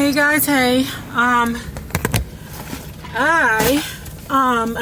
Hey guys, hey. I'm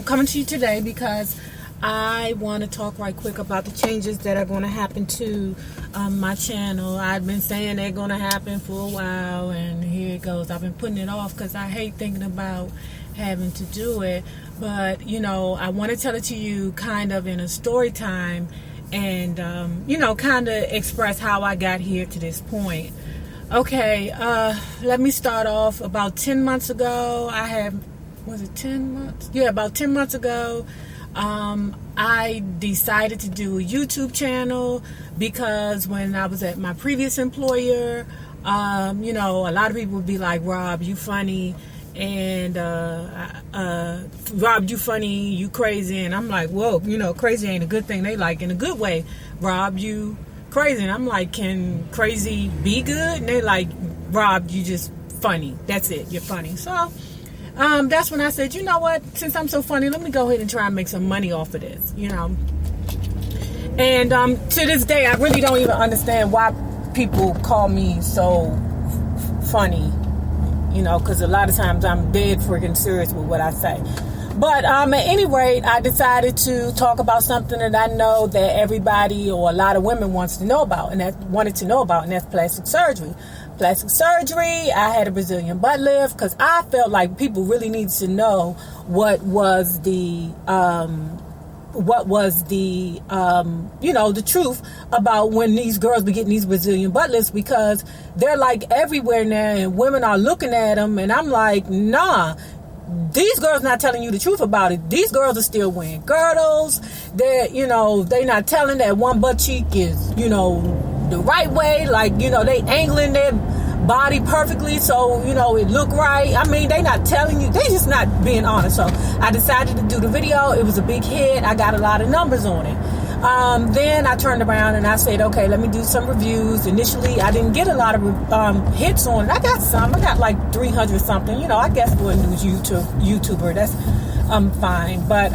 coming to you today because I want to talk right quick about the changes that are going to happen to my channel. I've been saying they're going to happen for a while, and here it goes. I've been putting it off because I hate thinking about having to do it. But, you know, I want to tell it to you kind of in a story time and, kind of express how I got here to this point. Okay, let me start off. About 10 months ago, was it 10 months? Yeah, about 10 months ago, I decided to do a YouTube channel because when I was at my previous employer, a lot of people would be like, Rob, you funny, and Rob, you funny, you crazy, and I'm like, whoa, crazy ain't a good thing. They like in a good way, Rob, you crazy, and I'm like, can crazy be good? And they like, Rob, you just funny. That's it, you're funny. So that's when I said, you know what, since I'm so funny, let me go ahead and try and make some money off of this, and to this day I really don't even understand why people call me so funny, because a lot of times I'm dead freaking serious with what I say. But at any rate, I decided to talk about something that I know that everybody or a lot of women wanted to know about, and that's plastic surgery. Plastic surgery. I had a Brazilian butt lift because I felt like people really needed to know what was the the truth about when these girls be getting these Brazilian butt lifts, because they're like everywhere now and women are looking at them, and I'm like, nah. These girls not telling you the truth about it. These girls are still wearing girdles. They're not telling that one butt cheek is, the right way. Like, they angling their body perfectly so, it look right. I mean, they not telling you. They just not being honest. So I decided to do the video. It was a big hit. I got a lot of numbers on it. Then I turned around and I said, okay, let me do some reviews. Initially, I didn't get a lot of hits on it. I got some. I got like 300 something. I guess for a new YouTuber, that's fine. But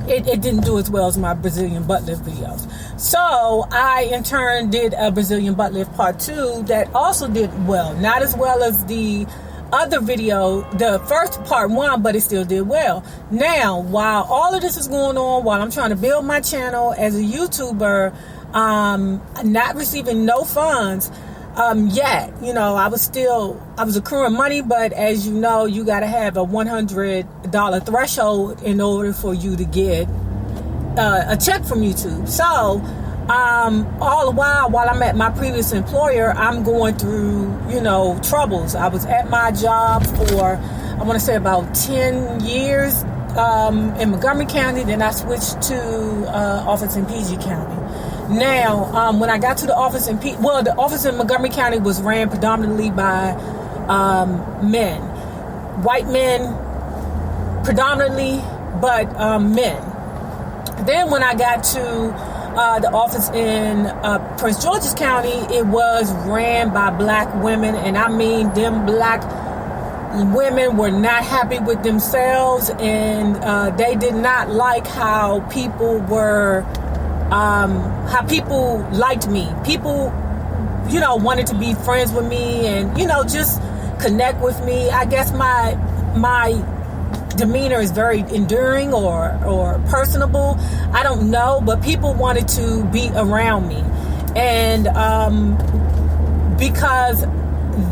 it didn't do as well as my Brazilian butt lift videos. So I, in turn, did a Brazilian butt lift part 2 that also did well. Not as well as the other video, the first part 1, but it still did well. Now, while all of this is going on, while I'm trying to build my channel as a YouTuber, not receiving no funds yet, I was accruing money, but as you know, you got to have a $100 threshold in order for you to get a check from YouTube. So all the while I'm at my previous employer, I'm going through, troubles. I was at my job for, I want to say about 10 years in Montgomery County. Then I switched to office in PG County. Now, when I got to the office the office in Montgomery County was ran predominantly by men. White men predominantly, but men. Then when I got to the office in Prince George's County, it was ran by black women, and I mean them black women were not happy with themselves, and they did not like how people liked me. People, wanted to be friends with me and, just connect with me. I guess my demeanor is very enduring or personable. I don't know, but people wanted to be around me. And because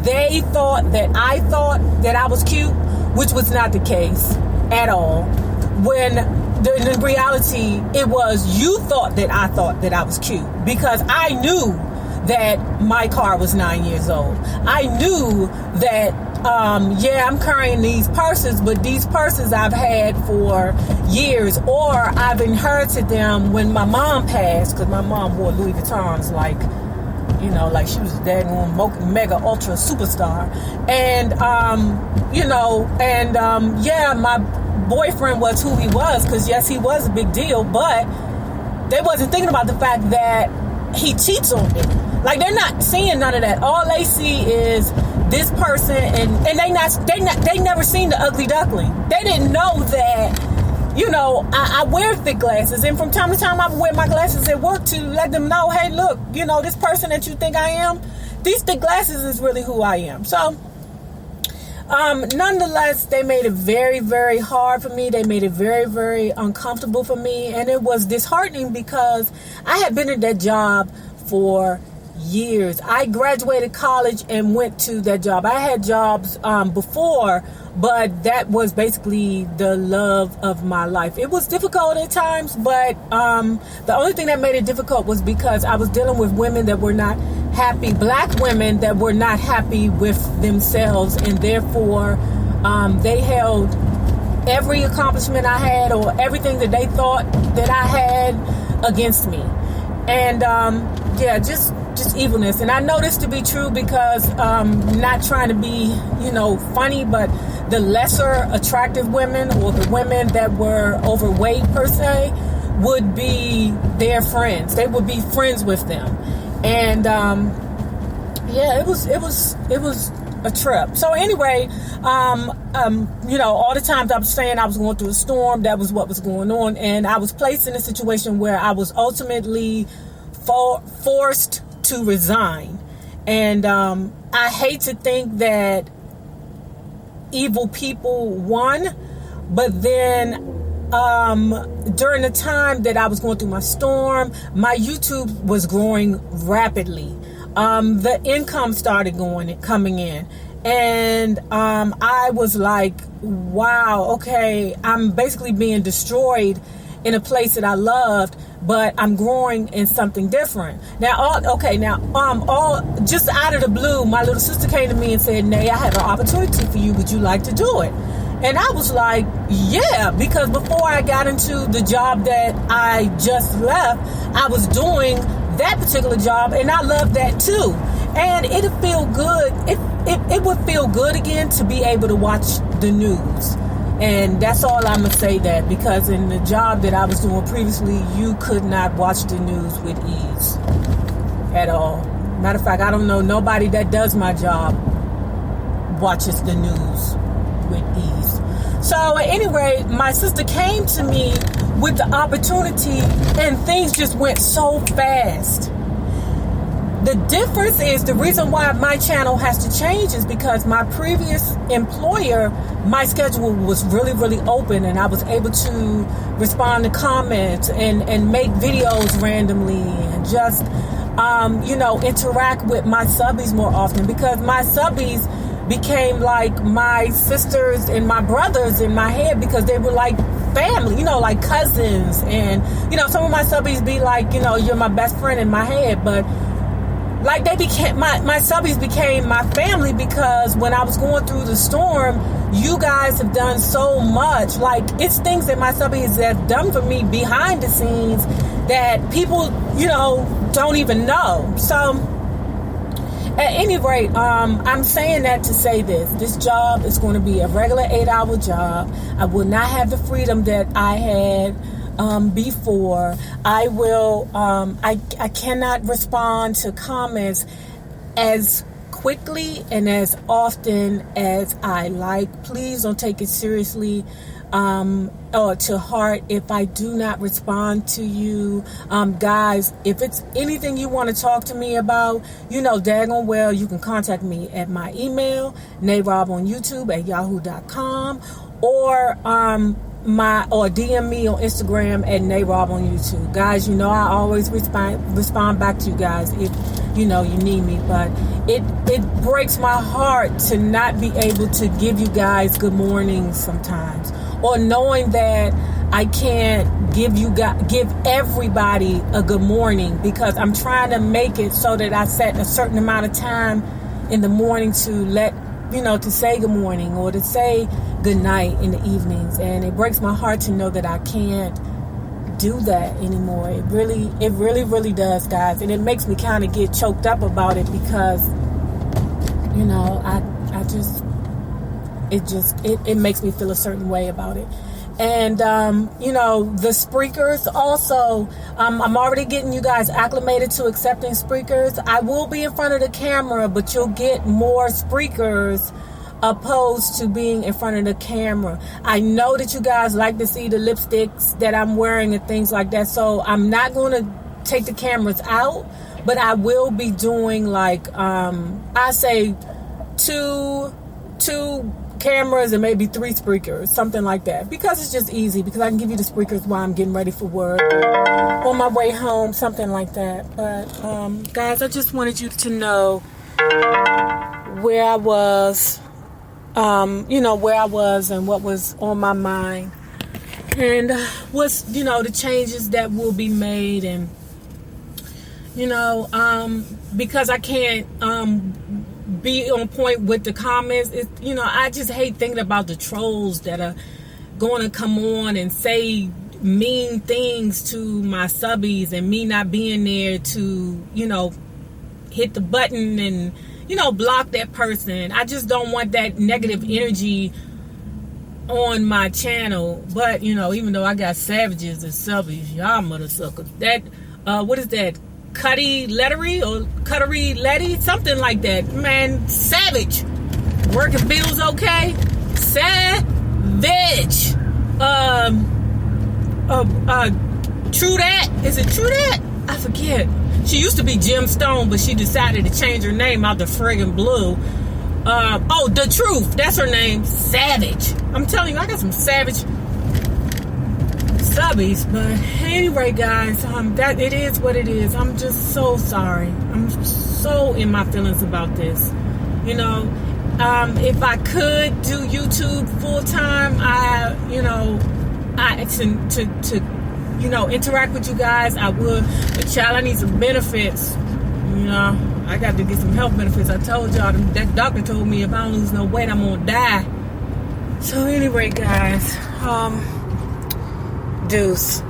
they thought that I was cute, which was not the case at all. When in reality, it was you thought that I was cute, because I knew that my car was 9 years old. I knew that I'm carrying these purses, but these purses I've had for years, or I've inherited them when my mom passed, because my mom wore Louis Vuittons like she was a daggone mega ultra superstar. And my boyfriend was who he was, because yes, he was a big deal, but they wasn't thinking about the fact that he cheats on me. Like, they're not seeing none of that. All they see is this person, and they never seen the ugly duckling. They didn't know that, I wear thick glasses, and from time to time I wear my glasses at work to let them know, hey, look, this person that you think I am, these thick glasses is really who I am. So nonetheless, they made it very, very hard for me. They made it very, very uncomfortable for me. And it was disheartening because I had been in that job for years. I graduated college and went to that job. I had jobs before, but that was basically the love of my life. It was difficult at times, but the only thing that made it difficult was because I was dealing with women that were not happy, black women that were not happy with themselves, and therefore they held every accomplishment I had or everything that they thought that I had against me. And just evilness. And I know this to be true because not trying to be, funny, but the lesser attractive women or the women that were overweight per se would be their friends. They would be friends with them. And it was a trip. So anyway, all the times I was saying I was going through a storm, that was what was going on. And I was placed in a situation where I was ultimately forced to resign. And I hate to think that evil people won, but then during the time that I was going through my storm, my YouTube was growing rapidly. The income started coming in, and I was like, wow, okay, I'm basically being destroyed in a place that I loved, but I'm growing in something different. Now, just out of the blue, my little sister came to me and said, "Nay, I have an opportunity for you. Would you like to do it?" And I was like, yeah, because before I got into the job that I just left, I was doing that particular job, and I loved that too. And it'd feel good. It would feel good again to be able to watch the news. And that's all I'm going to say, that because in the job that I was doing previously, you could not watch the news with ease at all. Matter of fact, I don't know nobody that does my job watches the news with ease. So anyway, my sister came to me with the opportunity, and things just went so fast. The difference is, the reason why my channel has to change is because my previous employer, my schedule was really, really open, and I was able to respond to comments and make videos randomly and just, interact with my subbies more often, because my subbies became like my sisters and my brothers in my head, because they were like family, like cousins. And, some of my subbies be like, you're my best friend in my head, but like they became, my subbies became my family, because when I was going through the storm, you guys have done so much. Like, it's things that my subbies have done for me behind the scenes that people, don't even know. So at any rate, I'm saying that to say this job is going to be a regular 8-hour job. I will not have the freedom that I had before. I will, I cannot respond to comments as quickly and as often as I like. Please don't take it seriously or to heart if I do not respond to you. Guys, if it's anything you want to talk to me about, daggone well, you can contact me at my email, nayrobonyoutube@yahoo.com, or DM me on Instagram at Nayrob on YouTube. Guys, I always respond back to you guys if you need me. But it breaks my heart to not be able to give you guys good mornings sometimes, or knowing that I can't give everybody a good morning, because I'm trying to make it so that I set a certain amount of time in the morning to to say good morning or to say good night in the evenings. And it breaks my heart to know that I can't do that anymore. It really, really does, guys. And it makes me kind of get choked up about it, because, it makes me feel a certain way about it. And, the Spreakers also, I'm already getting you guys acclimated to accepting Spreakers. I will be in front of the camera, but you'll get more Spreakers opposed to being in front of the camera. I know that you guys like to see the lipsticks that I'm wearing and things like that, so I'm not going to take the cameras out, but I will be doing like I say two cameras and maybe 3 Spreakers, something like that, because it's just easy, because I can give you the Spreakers while I'm getting ready for work or on my way home, something like that. But guys, I just wanted you to know where I was, where I was and what was on my mind, and what's, the changes that will be made. And because I can't be on point with the comments, I just hate thinking about the trolls that are going to come on and say mean things to my subbies, and me not being there to hit the button and block that person. I just don't want that negative energy on my channel. But even though I got savages and subbies, y'all mother suckers, that what is that, Cutty Lettery or Cuttery Letty, something like that, man. Savage. Working bills okay? Savage. True that? Is it True that? I forget. She used to be Jim Stone, but she decided to change her name out the friggin' blue. The Truth. That's her name. Savage. I'm telling you, I got some savage subbies. But anyway, guys, that it is what it is. I'm just so sorry. I'm so in my feelings about this. If I could do YouTube full time, I to interact with you guys, I would. But child, I need some benefits. I got to get some health benefits. I told y'all, that doctor told me if I don't lose no weight, I'm gonna die. So anyway, guys, deuce.